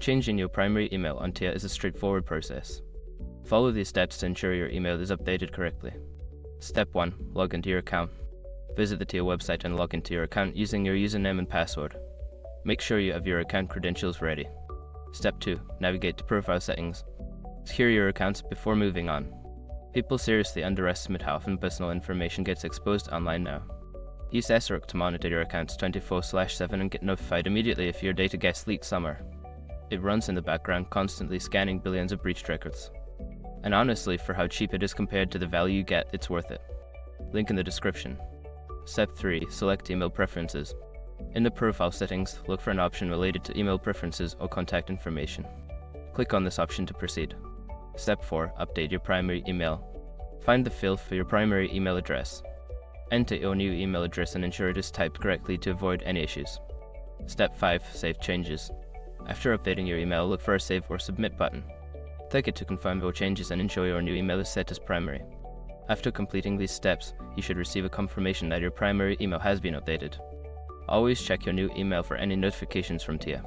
Changing your primary email on TIAA is a straightforward process. Follow these steps to ensure your email is updated correctly. Step 1. Log into your account. Visit the TIAA website and log into your account using your username and password. Make sure you have your account credentials ready. Step 2. Navigate to Profile Settings. Secure your accounts before moving on. People seriously underestimate how often personal information gets exposed online now. Use SROC to monitor your accounts 24/7 and get notified immediately if your data gets leaked somewhere. It runs in the background, constantly scanning billions of breached records. And honestly, for how cheap it is compared to the value you get, it's worth it. Link in the description. Step 3. Select email preferences. In the profile settings, look for an option related to email preferences or contact information. Click on this option to proceed. Step 4. Update your primary email. Find the field for your primary email address. Enter your new email address and ensure it is typed correctly to avoid any issues. Step 5. Save changes. After updating your email, look for a Save or Submit button. Click it to confirm your changes and ensure your new email is set as primary. After completing these steps, you should receive a confirmation that your primary email has been updated. Always check your new email for any notifications from TIAA.